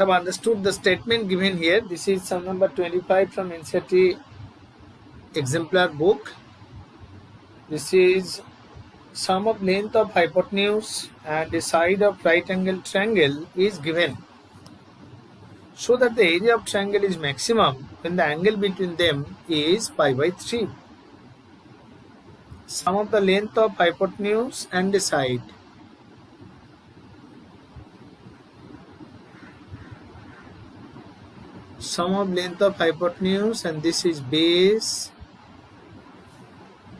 have understood the statement given here. This is sum number 25 from NCERT exemplar book. This is sum of length of hypotenuse and the side of right angle triangle is given. So that the area of triangle is maximum when the angle between them is pi by 3. Sum of the length of hypotenuse and the side. Sum of length of hypotenuse, and this is base,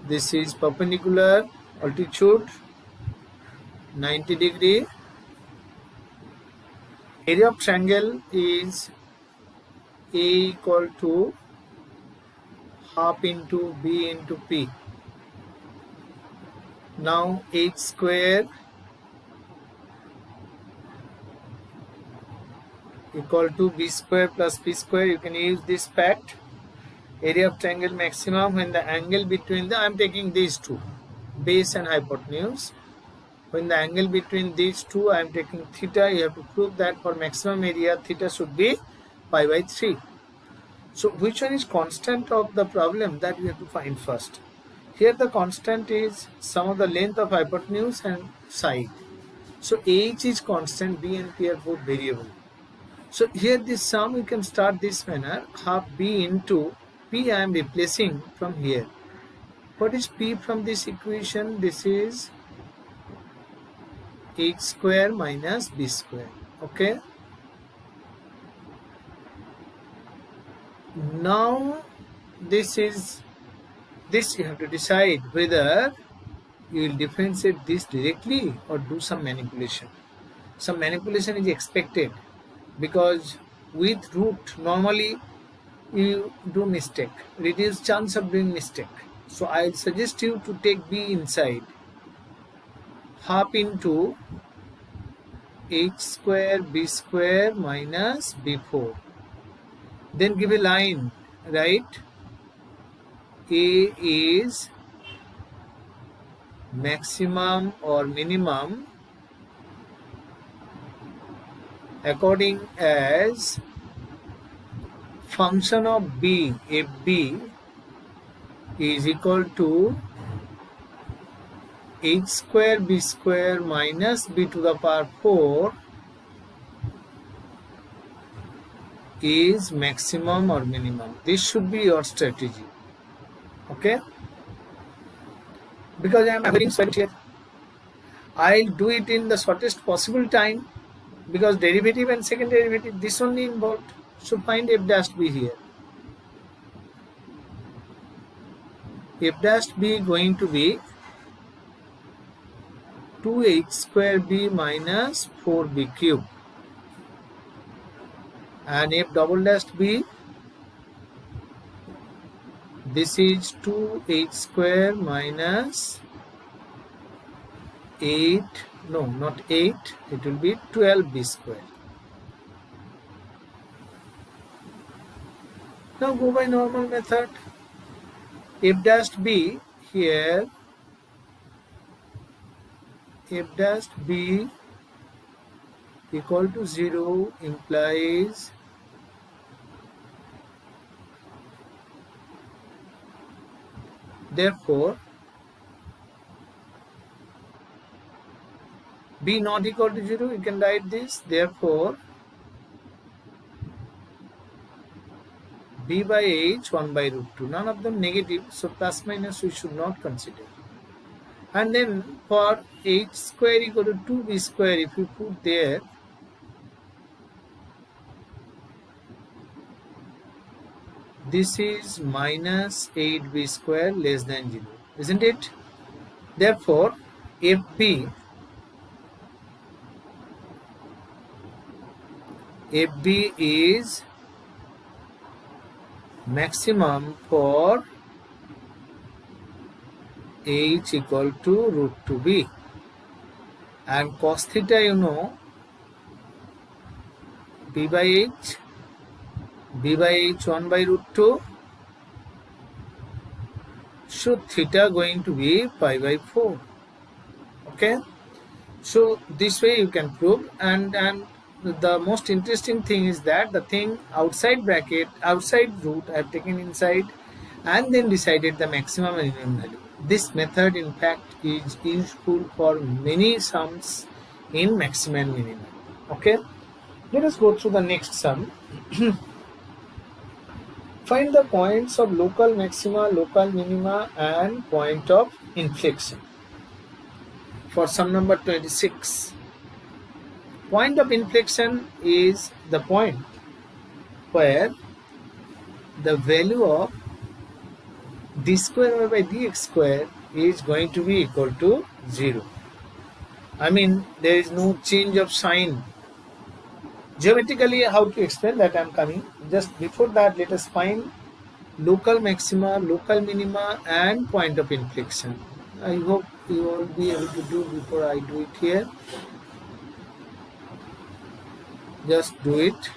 this is perpendicular, altitude 90 degree. Area of triangle is A equal to half into B into P. Now H square equal to B square plus P square. You can use this fact. Area of triangle maximum when the angle between the, I am taking these two, base and hypotenuse. When the angle between these two, I am taking theta. You have to prove that for maximum area, theta should be pi by 3. So which one is constant of the problem, that we have to find first. Here the constant is sum of the length of hypotenuse and side. So H is constant, B and P are both variable. So here this sum you can start this manner, half B into P I am replacing from here. What is P from this equation? This is H square minus B square. Okay. Now this you have to decide whether you will differentiate this directly or do some manipulation. Some manipulation is expected because with root normally you do mistake, reduce chance of doing mistake. So I suggest you to take B inside, half into H square B square minus B4. Then give a line, right? A is maximum or minimum according as function of B, FB is equal to H square B square minus B to the power 4 is maximum or minimum. This should be your strategy. Okay? Because I am avoiding square root here, I'll do it in the shortest possible time because derivative and second derivative, this only involved. So find f dash b here. F dash b going to be 2h square b minus 4b cube. And f double dash b, this is 2h square minus 8, no not 8, it will be 12b square. Now go by normal method. F dash b here, f dash b equal to 0 implies therefore b not equal to 0, you can write this, therefore b by h 1 by root 2, none of them negative, so plus minus we should not consider. And then for h square equal to 2b square, if you put there, this is minus 8b square less than 0, isn't it? Therefore FB is maximum for h equal to root 2b, and cos theta you know, b by h 1 by root 2, so theta going to be pi by 4. Okay, so this way you can prove, and the most interesting thing is that the thing outside bracket, outside root, I have taken inside and then decided the maximum and minimum value. This method in fact is useful for many sums in maximum and minimum. Okay, let us go through the next sum. Find the points of local maxima, local minima and point of inflection. For sum number 26, point of inflection is the point where the value of d square by dx square is going to be equal to 0. I mean, there is no change of sign. Geometrically, how to explain that I am coming. Just before that, let us find local maxima, local minima and point of inflection. I hope you will be able to do before I do it here. Just do it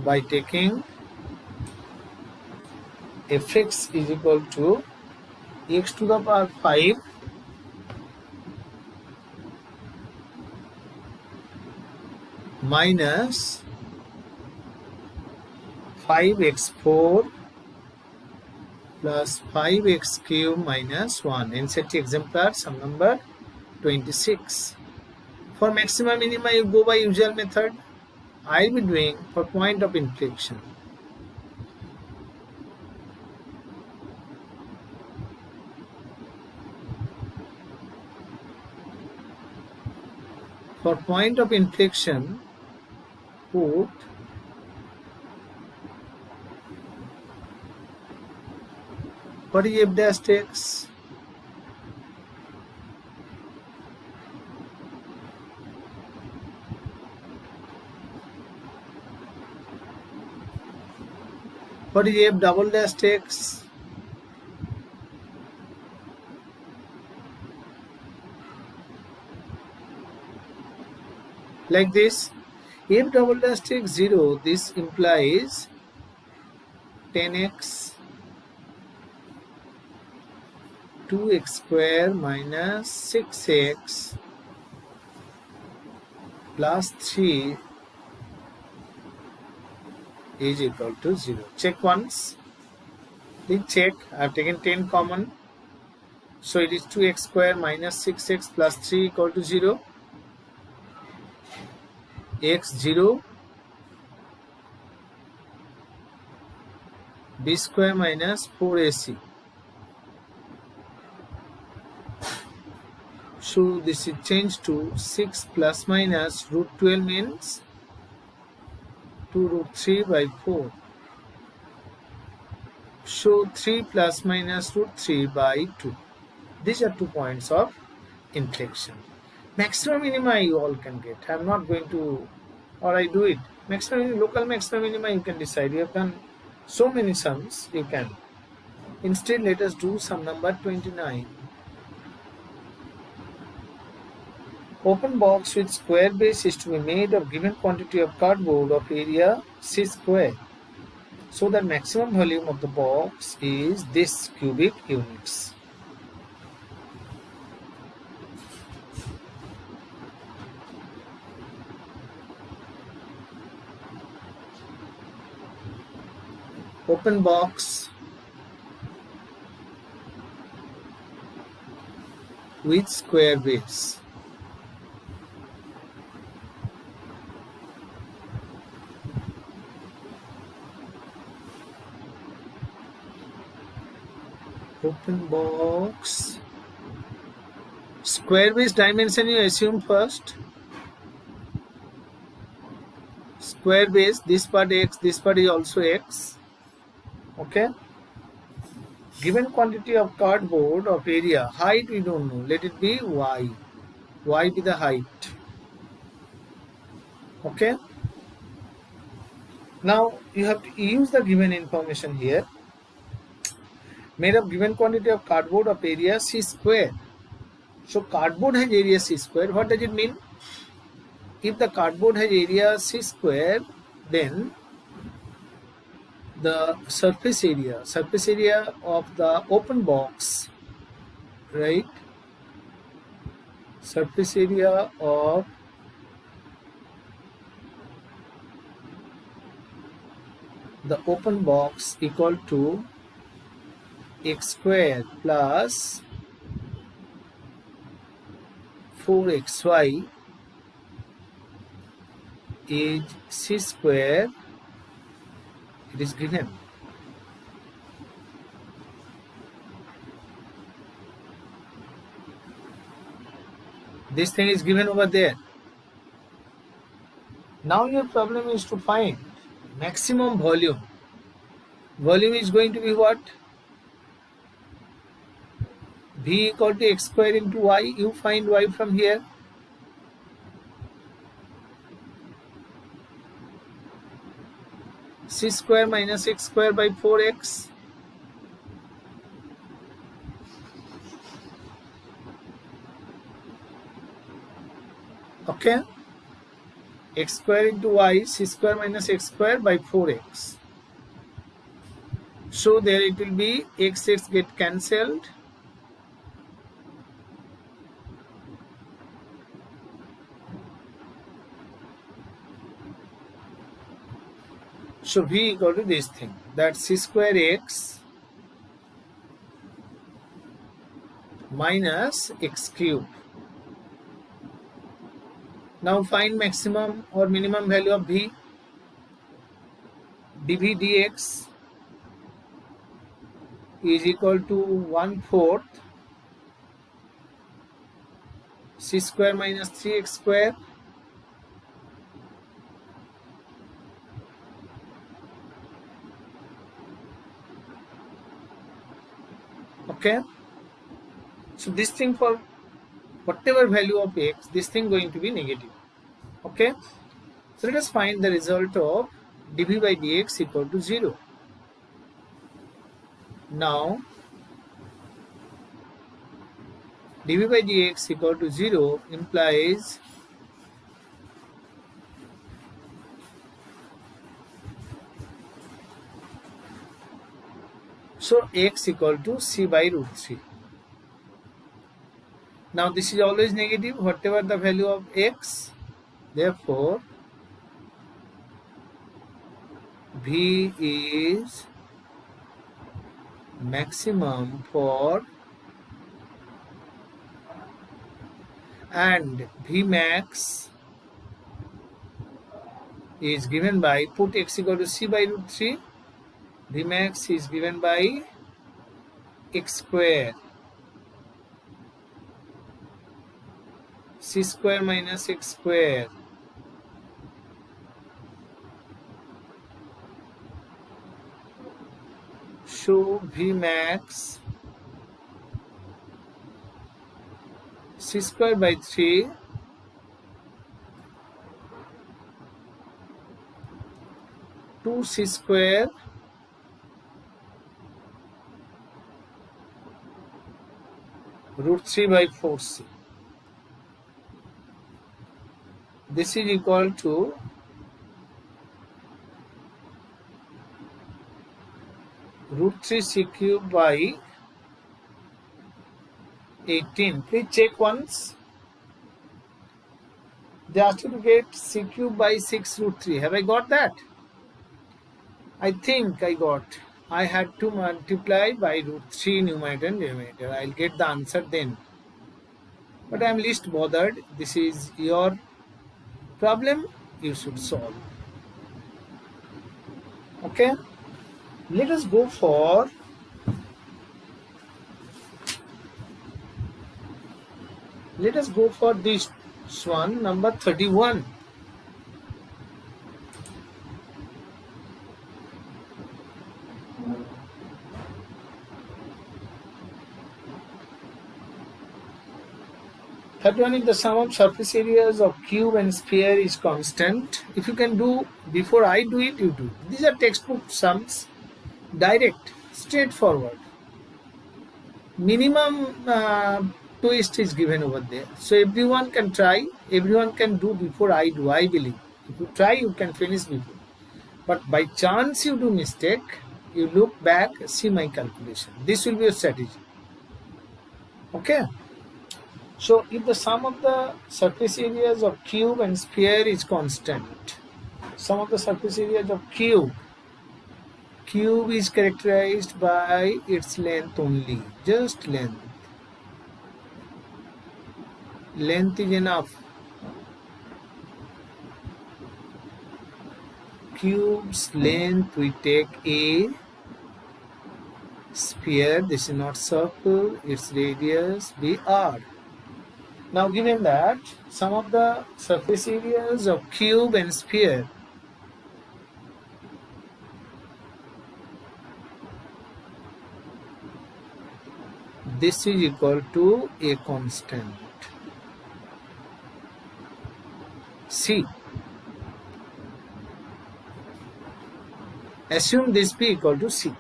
by taking fx is equal to x to the power 5 minus 5x4 plus 5x cube minus 1. NCERT exemplar sum number 26. For maxima minima you go by usual method. I will be doing for point of inflection. For point of inflection, put what is f dash x? What is f double dash x? Like this, f double dash x 0, this implies 10x 2x square minus 6x plus 3 is equal to 0. Check once. Please check. I have taken 10 common. So it is 2x square minus 6x plus 3 equal to 0. X 0. B square minus 4ac. So this is changed to 6 plus minus root 12 means 2 root 3 by 4. So 3 plus minus root 3 by 2. These are 2 points of inflection. Maximum minima you all can get. I am not going to, or I do it. Maximum, local maximum minima you can decide. You have done so many sums, you can. Instead, let us do sum number 29. Open box with square base is to be made of given quantity of cardboard of area c square. So the maximum volume of the box is this cubic units. Open box with square base. Open box. Square base dimension you assume first. Square base, this part x, this part is also x. Okay. Given quantity of cardboard of area, height we don't know. Let it be y. Y be the height. Okay. Now you have to use the given information here. Made of given quantity of cardboard of area c square. So cardboard has area c square. What does it mean? If the cardboard has area c square, then the surface area of the open box, right? Surface area of the open box equal to x square plus 4xy is c square, it is given. This thing is given over there. Now your problem is to find maximum volume. Volume is going to be what? V equal to x square into y. You find y from here. C square minus x square by 4x. Okay. X square into y, c square minus x square by 4x. So there it will be x get cancelled. So v equal to this thing, that's c square x minus x cube. Now find maximum or minimum value of v. dv dx is equal to 1/4 c square minus 3x square okay. So this thing, for whatever value of x, this thing going to be negative. Okay. So let us find the result of dv by dx equal to 0. Now dv by dx equal to 0 implies so x equal to c by root 3. Now this is always negative, whatever the value of x. Therefore, v is maximum for, and v max is given by, put x equal to c by root 3, v max is given by x square, c square minus x square so v max c square by 3 2c square root 3 by 4c. This is equal to root 3c cube by 18. Please check once. They asked you to get c cube by 6 root 3. Have I got that? I think I got. I had to multiply by root 3 numerator and denominator. I'll get the answer then. But I'm least bothered. This is your problem. You should solve. Okay. Let us go for this one, number 31. Third one is the sum of surface areas of cube and sphere is constant. If you can do before I do it, you do. These are textbook sums, direct, straightforward. Minimum twist is given over there. So everyone can try, everyone can do before I do, I believe. If you try, you can finish before. But by chance you do mistake, you look back, see my calculation. This will be a strategy. Okay. So if the sum of the surface areas of cube and sphere is constant, sum of the surface areas of cube Cube is characterized by its length only, just length. Length is enough. Cube's length, we take a sphere, this is not circle, its radius be r. Now given that sum of the surface areas of cube and sphere, this is equal to a constant C. Assume this be equal to C.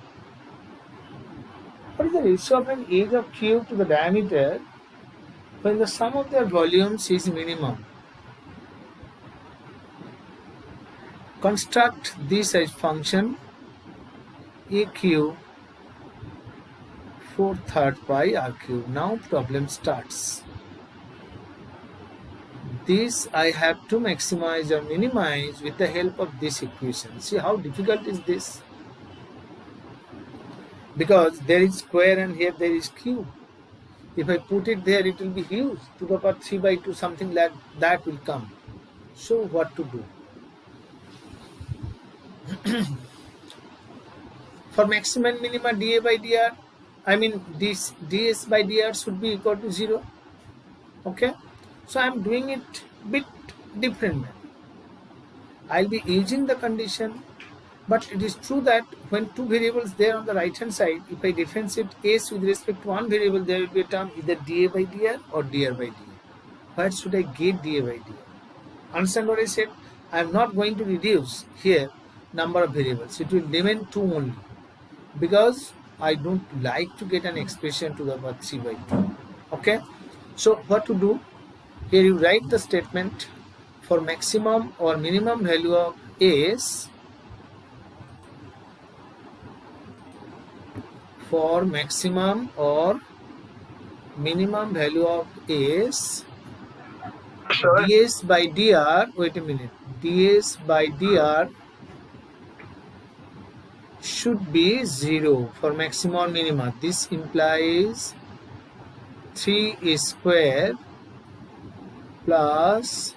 What is the ratio of an edge of cube to the diameter when the sum of their volumes is minimum? Construct this as function a cube 4/3 pi r cube. Now problem starts. This I have to maximize or minimize with the help of this equation. See how difficult is this? Because there is square and here there is cube. If I put it there, it will be huge. 2 to the power 3/2, something like that will come. So what to do? For maximum and minima dA by dr, I mean this ds by dr should be equal to 0. Okay, so I am doing it bit different. I'll be using the condition, but it is true that when two variables there on the right hand side, if I differentiate s with respect to one variable, there will be a term either dA by dr or dr by dA. Where should I get dA by dr? Understand what I said? I am not going to reduce here number of variables. It will remain 2 only, because I don't like to get an expression to the power 3/2. Okay, so what to do? Here you write the statement for maximum or minimum value of s. For maximum or minimum value of s, ds by dr, wait a minute, ds by dr should be 0 for maximum or minima. This implies 3 square plus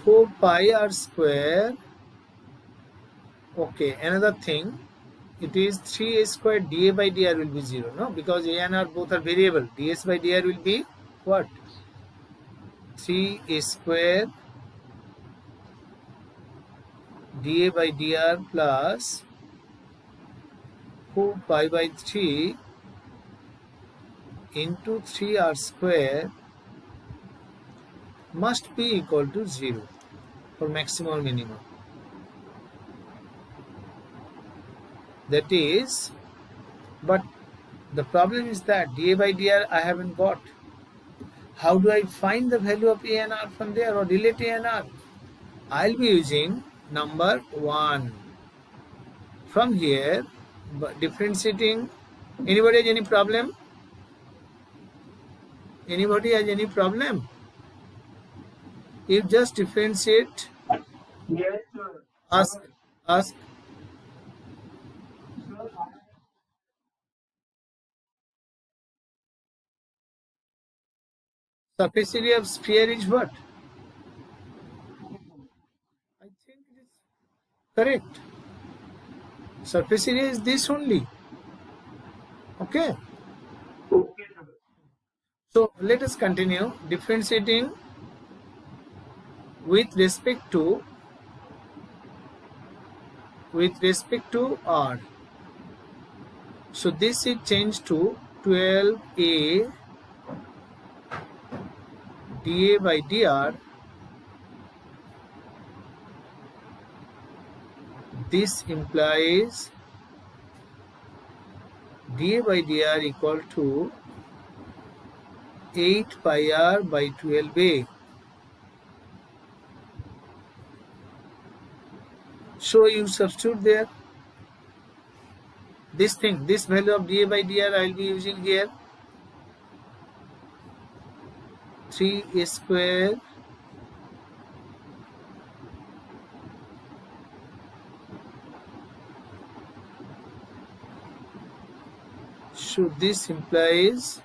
4 pi r square. Okay, another thing, it is 3 square dA by dr will be 0, no? Because a and r both are variable. ds by dr will be what? 3 square dA by dr plus 4 pi by 3 into 3r square must be equal to 0 for maximum or minimum. That is, but the problem is that dA by dr I haven't got. How do I find the value of a and r from there, or relate a and r? I'll be using number 1 from here, but differentiating. Anybody has any problem? Anybody has any problem? You just differentiate. Yes, sir. Ask. Surface area of sphere is what? I think it is correct. Surface area is this only. Okay. Okay, sir. So let us continue differentiating with respect to r. So this is changed to 12a dA by dr. This implies dA by dr equal to 8 pi r by 12a. So you substitute there this thing, this value of dA by dr I will be using here. 3 square So this implies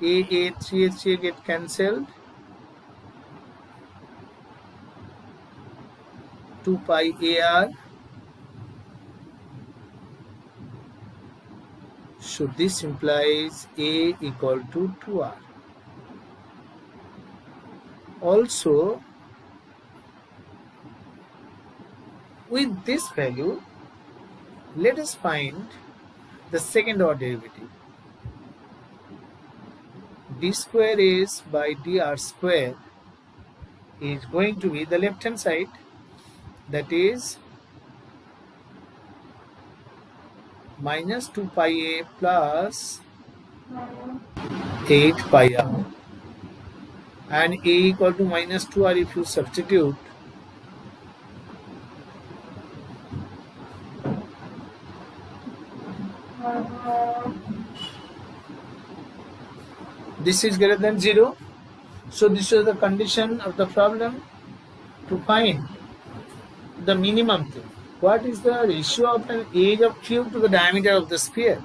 A, 3 get cancelled. 2 pi AR. So this implies A equal to 2R. Also, with this value, let us find the second order derivative. D square is by dr square is going to be the left hand side, that is minus 2 pi a plus 8 pi r, and a equal to minus 2r. If you substitute, this is greater than 0. So this is the condition of the problem to find the minimum thing. What is the ratio of an area of cube to the diameter of the sphere?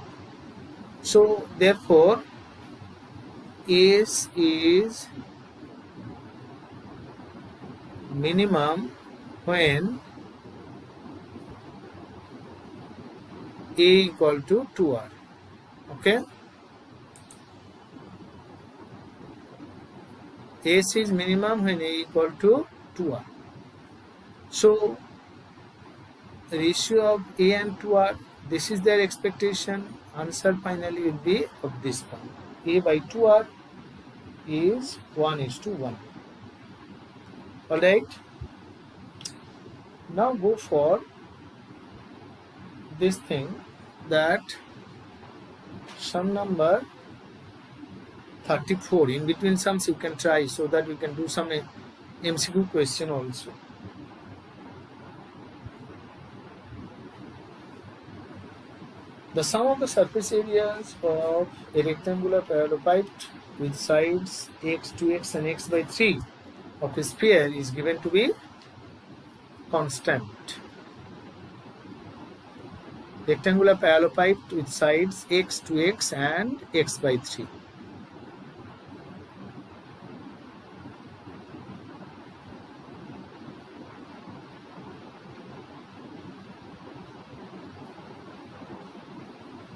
So therefore, S is minimum when A equal to 2R. Okay. S is minimum when A equal to 2R. So ratio of A and 2R, this is their expectation. Answer finally will be of this one. A by 2R is 1:1. Alright. Now go for this thing, that sum number 34. In between sums you can try, so that we can do some MCQ question also. The sum of the surface areas of a rectangular parallelepiped with sides x, 2x and x by 3 of a sphere is given to be constant. Rectangular parallelepiped with sides x, 2x and x by 3.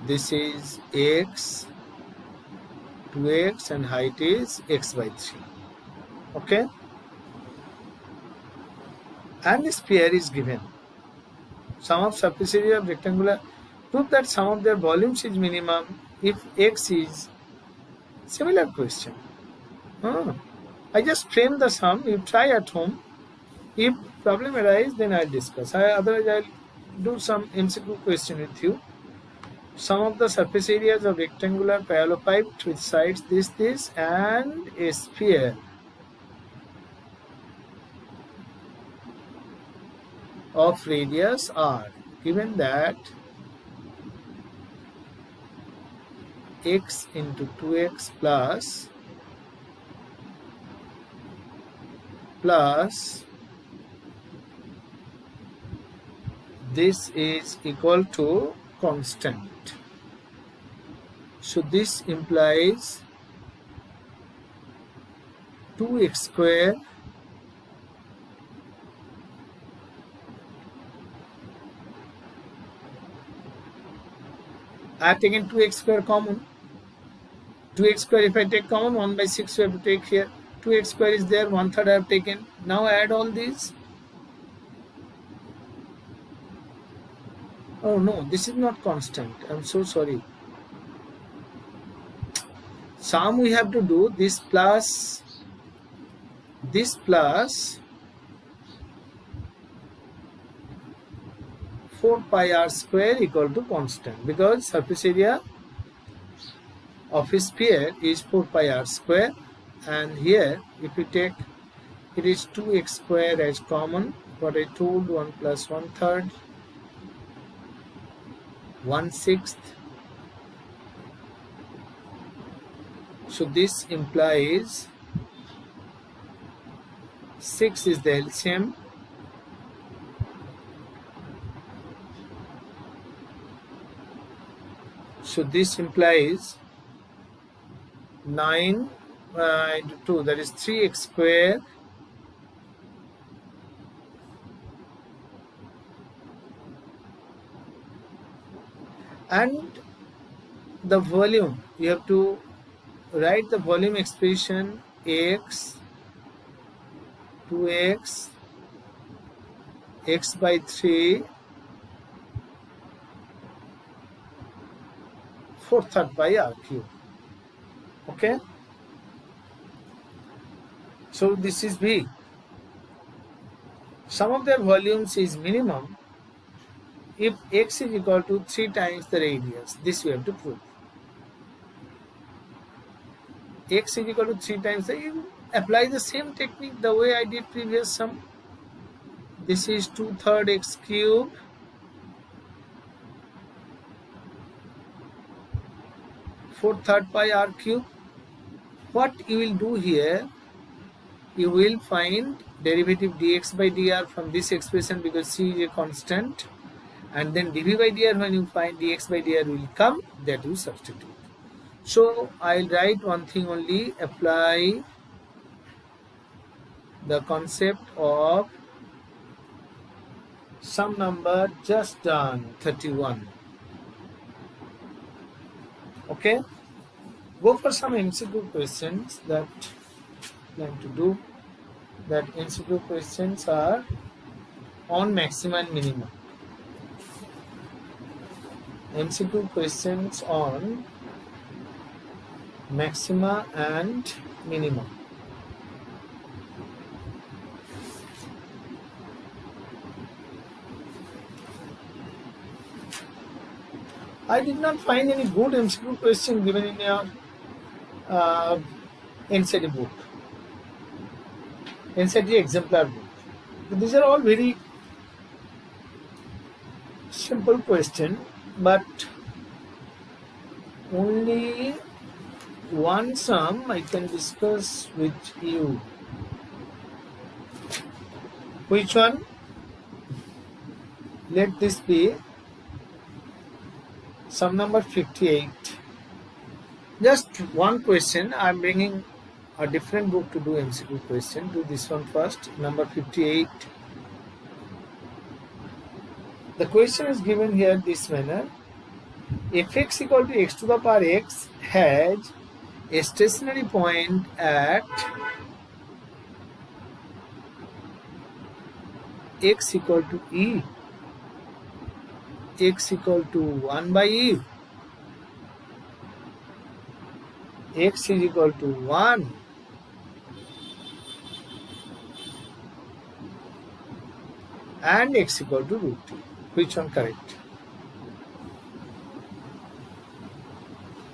This is x, 2x and height is x by 3. Okay. And the sphere is given. Sum of surface area of rectangular. Prove that sum of their volumes is minimum if x is similar question. I just frame the sum. You try at home. If problem arises, then I'll discuss. Otherwise, I'll do some MCQ question with you. Sum of the surface areas of rectangular parallelepiped with sides this and a sphere of radius r, given that x into 2x plus this is equal to constant. So this implies 2x square I have taken 2x square common. 2x square, if I take common, 1 by 6 we have to take here. 2x square is there, 1/3 I have taken. Now add all these. Oh no, this is not constant. I'm so sorry. Sum we have to do this plus 4 pi r square equal to constant, because surface area of a sphere is 4 pi r square, and here if we take, it is 2x square as common. What I told, 1 plus 1/3, 1/6. So this implies 6 is the LCM. So this implies 9 into 2, that is 3x square and the volume, you have to write the volume expression x 2x x by 3 4/3 by r cube. Okay, so this is B. Sum of their volumes is minimum if x is equal to 3 times the radius. This we have to prove. X is equal to 3 times the, you apply the same technique the way I did previous sum. This is 2/3 x cube (4/3 by r cube). What you will do here, you will find derivative dx by dr from this expression because c is a constant, and then dv by dr, when you find dx by dr will come, that you substitute. So I'll write one thing only, apply the concept of sum number just done 31. Okay, go for some MCQ questions that I plan to do. That MCQ questions are on maxima and minimum. MCQ questions on maxima and minimum. I did not find any good MCQ question given in your NCERT book, NCERT exemplar book. These are all very simple question, but only one sum I can discuss with you. Which one? Let this be sum number 58. Just one question. I am bringing a different book to do MCQ question. Do this one first. Number 58. The question is given here this manner. If x equal to x to the power x has a stationary point at x equal to e, x equal to 1 by e, x is equal to 1, and x equal to root t. Which one correct?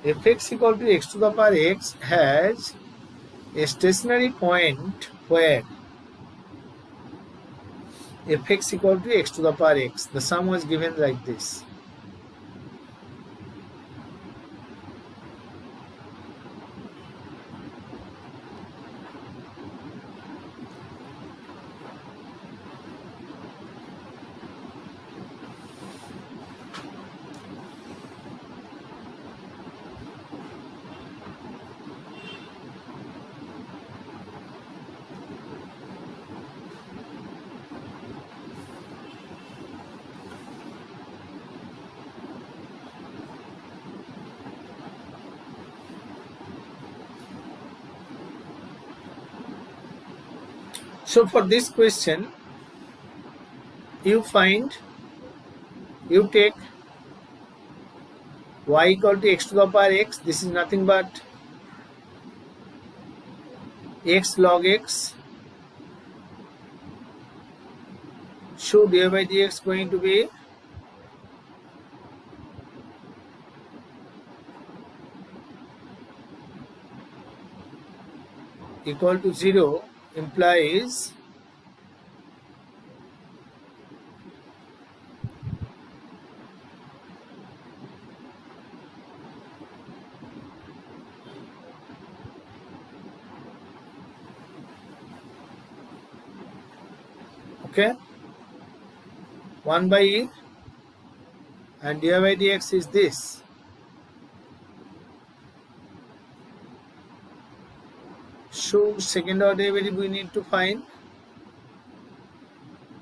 If x equal to x to the power x has a stationary point where f x equal to x to the power x, the sum was given like this. So for this question, you take y equal to x to the power x. This is nothing but x log x. So dy by dx going to be equal to 0, implies okay, 1 by e, and dy by dx is this. So second order derivative we need to find.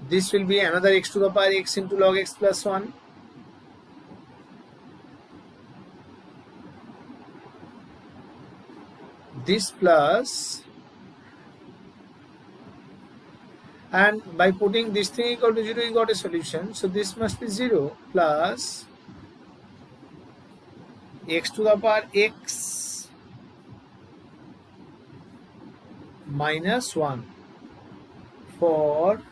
This will be another x to the power x into log x plus 1. This plus, and by putting this thing equal to 0 you got a solution. So this must be 0 plus x to the power x minus 1 for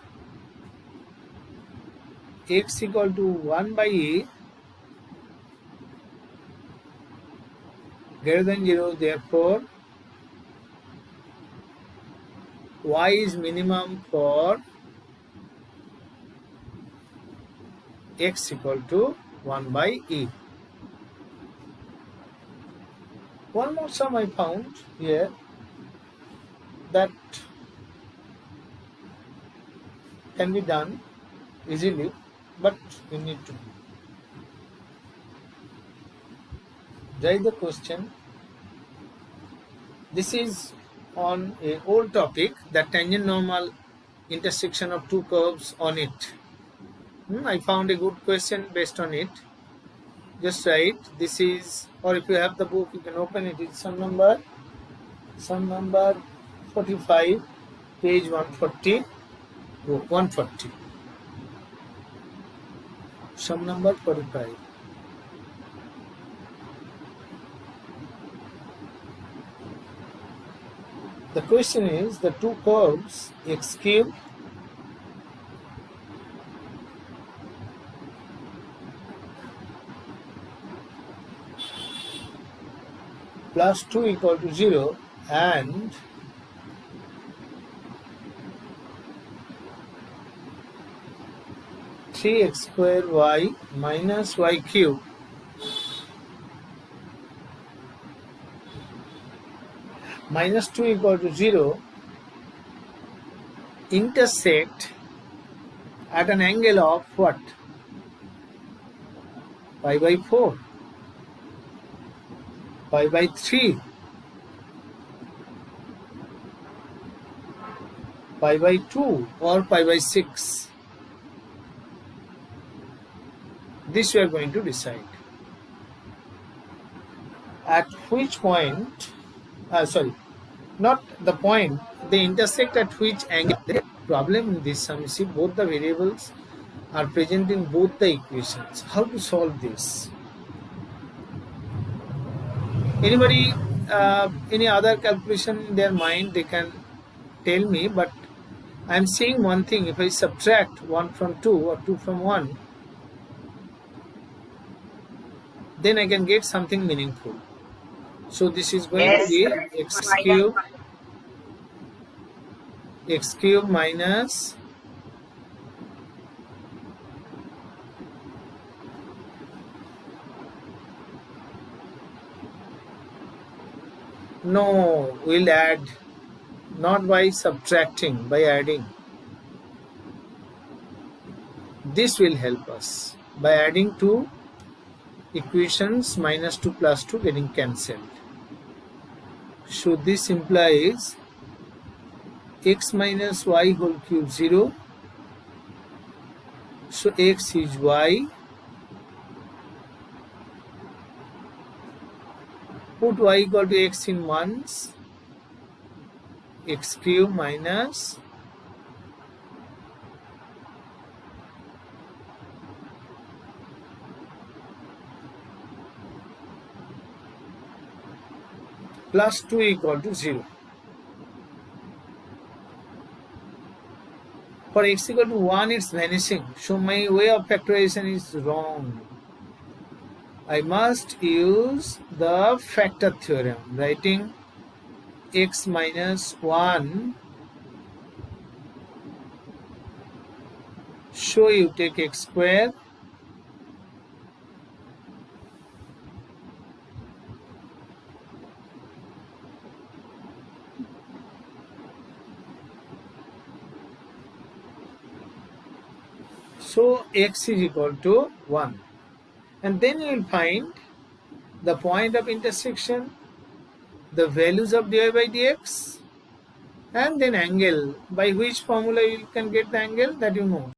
x equal to 1 by a greater than 0, therefore y is minimum for x equal to 1 by e. One more sum I found here that can be done easily, but we need to write the question. This is on a old topic, the tangent normal intersection of two curves on it. I found a good question based on it. Just write, this is, or if you have the book you can open it. It's sum number 45, page 140, book 140. Sum number 45. The question is the two curves x cube plus 2 equal to 0 and three x square y minus y cube minus 2 equal to 0 intersect at an angle of what? Pi by 4, pi by 3, pi by 2 or pi by 6. This we are going to decide. At which point, not the point, they intersect at which angle. The problem in this sum, you see both the variables are present in both the equations. How to solve this? Anybody, any other calculation in their mind, they can tell me, but I am seeing one thing. If I subtract 1 from 2 or 2 from 1, then I can get something meaningful. So this is going to be x cube minus no, we'll add, not by subtracting, by adding. This will help us by adding two equations, minus 2 plus 2 getting cancelled. So this implies x minus y whole cube 0. So x is y. Put y equal to x in ones. X cube minus plus 2 equal to 0. For x equal to 1, it's vanishing. So my way of factorization is wrong. I must use the factor theorem, writing x minus 1. So you take x square so x is equal to 1, and then you will find the point of intersection, the values of dy by dx, and then angle. By which formula you can get the angle, that you know.